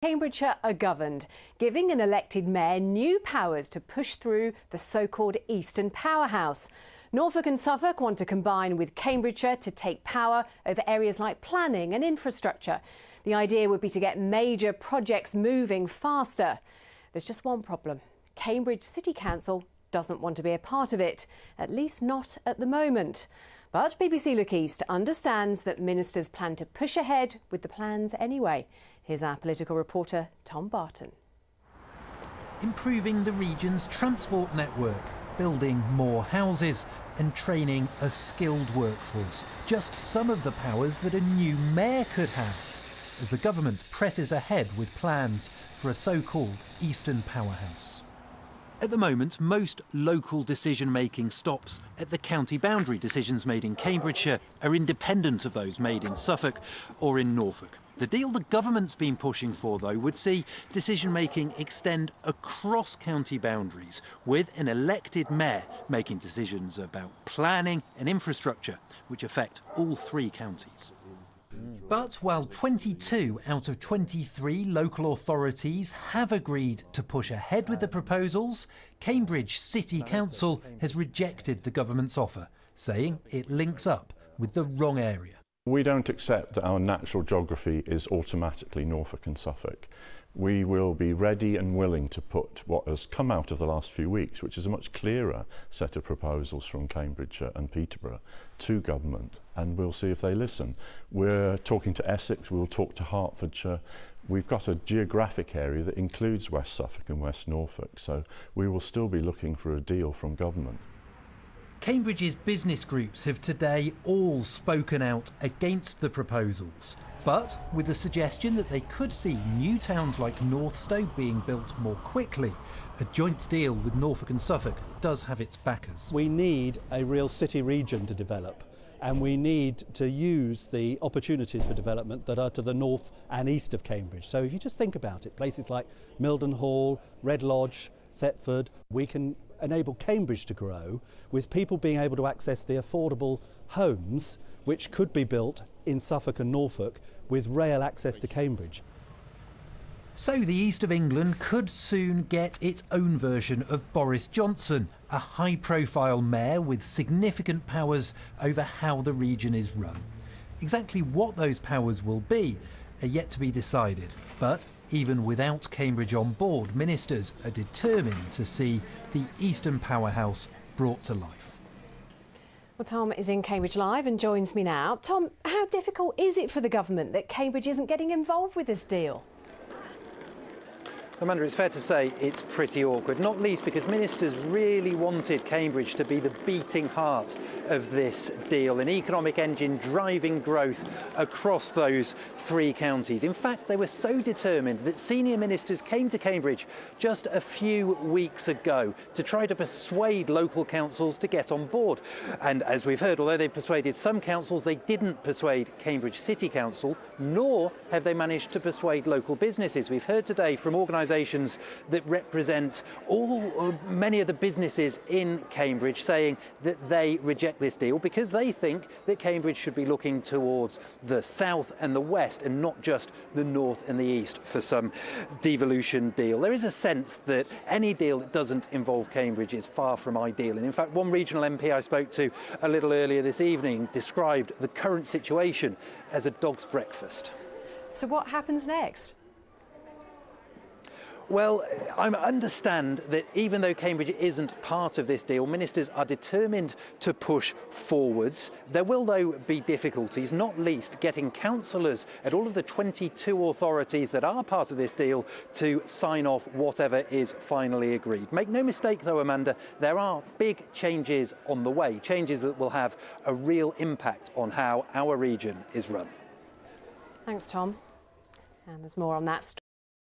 Cambridgeshire are governed, giving an elected mayor new powers to push through the so-called Eastern powerhouse. Norfolk and Suffolk want to combine with Cambridgeshire to take power over areas like planning and infrastructure. The idea would be to get major projects moving faster. There's just one problem. Cambridge City Council doesn't want to be a part of it, at least not at the moment. But BBC Look East understands that ministers plan to push ahead with the plans anyway. Here's our political reporter, Tom Barton. Improving the region's transport network, building more houses and training a skilled workforce. Just some of the powers that a new mayor could have as the government presses ahead with plans for a so-called Eastern powerhouse. At the moment, most local decision-making stops at the county boundary. Decisions made in Cambridgeshire are independent of those made in Suffolk or in Norfolk. The deal the government's been pushing for, though, would see decision-making extend across county boundaries, with an elected mayor making decisions about planning and infrastructure, which affect all three counties. But while 22 out of 23 local authorities have agreed to push ahead with the proposals, Cambridge City Council has rejected the government's offer, saying it links up with the wrong area. We don't accept that our natural geography is automatically Norfolk and Suffolk. We will be ready and willing to put what has come out of the last few weeks, which is a much clearer set of proposals from Cambridgeshire and Peterborough, to government, and we'll see if they listen. We're talking to Essex, we'll talk to Hertfordshire. We've got a geographic area that includes West Suffolk and West Norfolk, so we will still be looking for a deal from government. Cambridge's business groups have today all spoken out against the proposals, but with the suggestion that they could see new towns like Northstowe being built more quickly. A joint deal with Norfolk and Suffolk does have its backers. We need a real city region to develop, and we need to use the opportunities for development that are to the north and east of Cambridge. So if you just think about it, places like Mildenhall, Red Lodge, Thetford, we can enable Cambridge to grow with people being able to access the affordable homes which could be built in Suffolk and Norfolk with rail access to Cambridge. So the east of England could soon get its own version of Boris Johnson, a high-profile mayor with significant powers over how the region is run. Exactly what those powers will be are yet to be decided, but even without Cambridge on board, ministers are determined to see the Eastern powerhouse brought to life. Well, Tom is in Cambridge Live and joins me now. Tom, how difficult is it for the government that Cambridge isn't getting involved with this deal? Amanda, it's fair to say it's pretty awkward, not least because ministers really wanted Cambridge to be the beating heart of this deal, an economic engine driving growth across those three counties. In fact, they were so determined that senior ministers came to Cambridge just a few weeks ago to try to persuade local councils to get on board. And as we've heard, although they've persuaded some councils, they didn't persuade Cambridge City Council, nor have they managed to persuade local businesses. We've heard today from organisations that represent many of the businesses in Cambridge saying that they reject this deal because they think that Cambridge should be looking towards the south and the west and not just the north and the east for some devolution deal. There is a sense that any deal that doesn't involve Cambridge is far from ideal, and in fact one regional MP I spoke to a little earlier this evening described the current situation as a dog's breakfast. So what happens next? Well, I understand that even though Cambridge isn't part of this deal, ministers are determined to push forwards. There will, though, be difficulties, not least getting councillors at all of the 22 authorities that are part of this deal to sign off whatever is finally agreed. Make no mistake, though, Amanda, there are big changes on the way, changes that will have a real impact on how our region is run. Thanks, Tom. And there's more on that story.